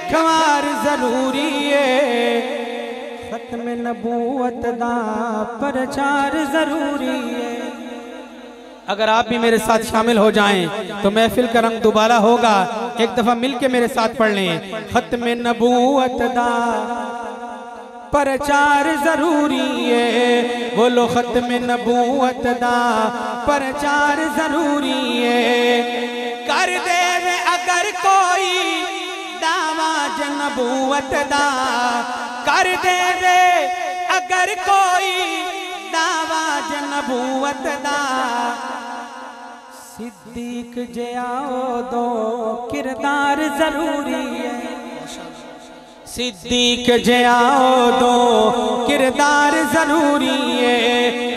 अखबार जरूरी है, खत्म नबूवत दा प्रचार जरूरी है। अगर आप भी मेरे साथ शामिल हो जाएं तो महफिल का रंग दोबारा होगा। एक दफा मिलके मेरे साथ पढ़ लें। खत्म नबूवत दा प्रचार जरूरी है, बोलो खत्म नबूवत दा प्रचार जरूरी है। कर दे अगर कोई दावा नबूवत दा, कर दे अगर कोई दावा नबूवत दा, सिद्दीक जयाओ दो किरदार जरूरी है। सिद्दीक जयाओ दो किरदार जरूरी है,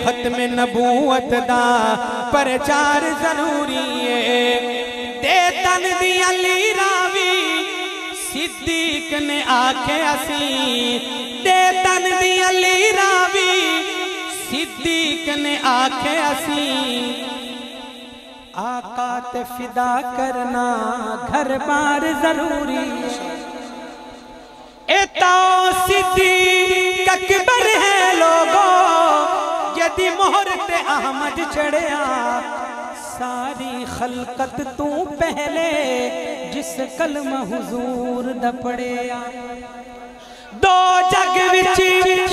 खत्म नबूवत दा प्रचार जरूरी है। दे तन दी अली रावी सिद्दीक ने आखे असी, दे तन दी अली रावी सिद्दीक ने आखे असी, आका ते फिदा करना घर बार जरूरी है। एता सिद्दीक अकबर है लोगो, यदि मोहर ते अहमद चढ़िया, सारी खलकत तू पहले जिस कलमा हुजूर दा पढ़िया। दो जग विच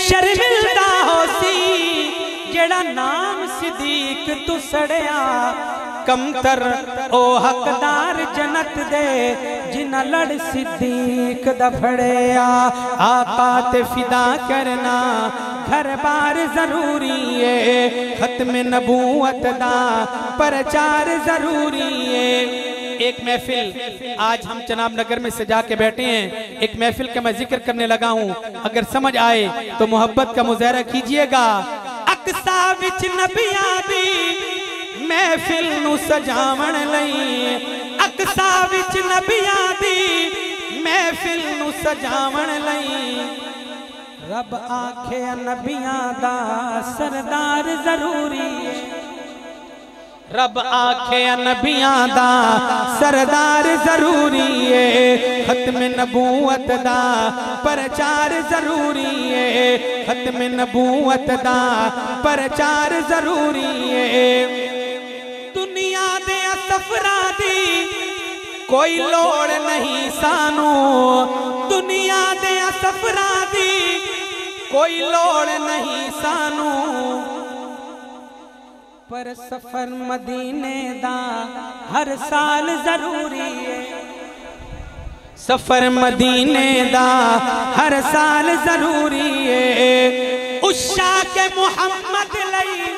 शर्मिंदा होसी, जेड़ा नाम सिद्दीक तू सड़िया, कमतर ओ हकदार जनत दे जिन्ना लड़ सिद्दीक दा फड़िया। आका ते फिदा करना घर बार जरूरी है, खत्म नबूवत दा प्रचार जरूरी है। एक महफिल आज हम जनाब नगर में सजा के बैठे हैं, एक महफिल का मैं जिक्र करने लगा हूँ। अगर समझ आए तो मोहब्बत का मुजाहरा कीजिएगा। अक्सा विच नबियां दी महफिल नू सजावण लई, अक्सा विच नबियां दी महफिल नू सजावण लई, रब आखे नबियां दा सरदार जरूरी है। रब आखे नबियां दा सरदार जरूरी है, खत्म नबूवत दा प्रचार जरूरी है, खत्म नबूवत दा प्रचार जरूरी है। दुनिया दे सफरा दी कोई लोड़ नहीं सानू, दुनिया दे सफरा दी कोई लोड़ नहीं सानू, पर सफर मदीने दा हर साल जरूरी है। सफर मदीने दा हर साल जरूरी है। उशा के मुहम्मद लई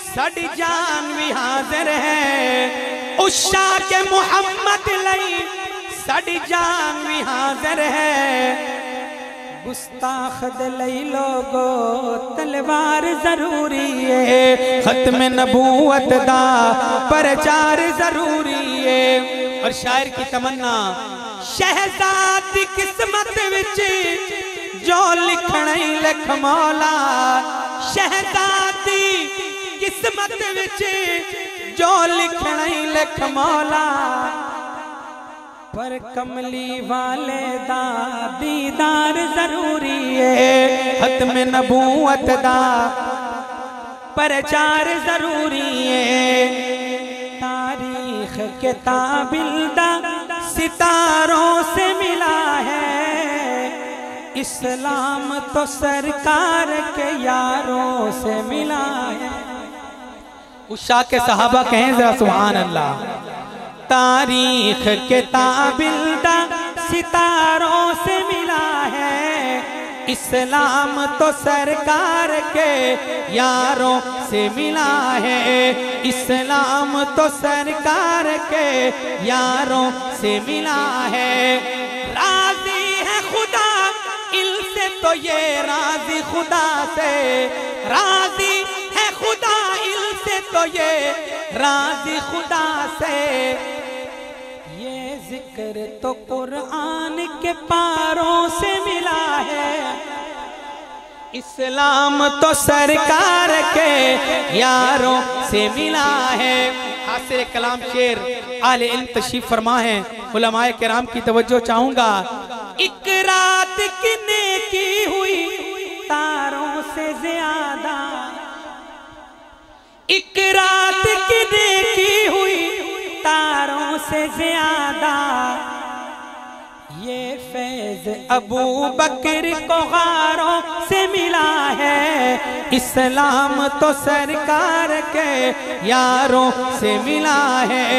साडी जान भी हाजिर है, उशा के मुहम्मद लई साडी जान भी हाजिर है। गुस्ताख दलई लोगो तलवार जरूरी है, खत्म नबूवत दा प्रचार जरूरी है। और शायर की तमन्ना, शहजादी किस्मत विच जो लिखना ही लिख मौला, शहजादी किस्मत विच जो लिखना ही लिख मौला, पर कमली वाले दा दीदार जरूरी है, खत्म नबूवत दा प्रचार जरूरी है। तारीख के ताबिलदा सितारों से मिला है, इस्लाम तो सरकार के यारों से मिला है। उशा के सहाबा कहें जरा सुभान अल्लाह। तारीख के ताबिलदा सितारों से मिला है, इस्लाम तो सरकार के यारों से मिला है, इस्लाम तो सरकार के यारों से मिला है। राजी है खुदा इल से तो ये राजी खुदा से, राजी है खुदा इल से तो ये राजी खुदा से। ये जिक्र तो कुरान के पारों से मिला है, इस्लाम तो सरकार के यारों से मिला है। हासिर कलाम शेर आले इल्म तशरीफ फरमा है, उलमाए किराम की तवज्जो चाहूंगा। एक रात की नेकी हुई तारों से ज्यादा, एक रात की नेकी हुई तारों से ज्यादा। ये फैज अबू बकर को गारों से मिला है, इस्लाम तो सरकार के यारों से मिला है,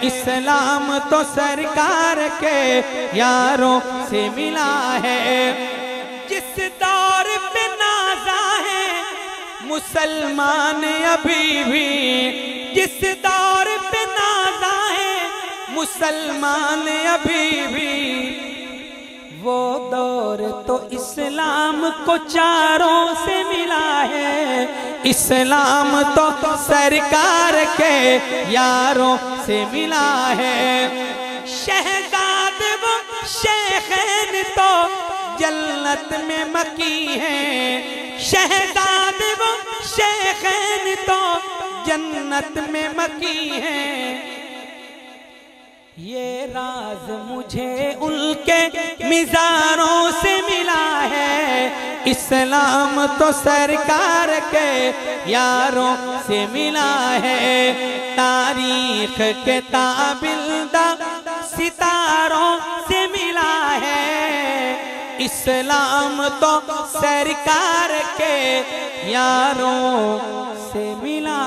इस्लाम तो सरकार के यारों से मिला है। जिस दौर पे नाज़ा है मुसलमान अभी भी, जिस दौर पे नाज़ा है मुसलमान अभी भी, वो दौर तो इस्लाम को चारों से मिला है, इस्लाम तो सरकार के यारों से मिला है। शहजाद वो शेखैन तो जन्नत में मकी है, शहजाद वो शेखैन तो जन्नत में मकी है। ये राज मुझे उनके मिज़ारों से मिला है, इस्लाम तो सरकार के यारों से मिला है। तारीख के ताबिलदा सितारों से मिला है, इस्लाम तो सरकार के यारों से मिला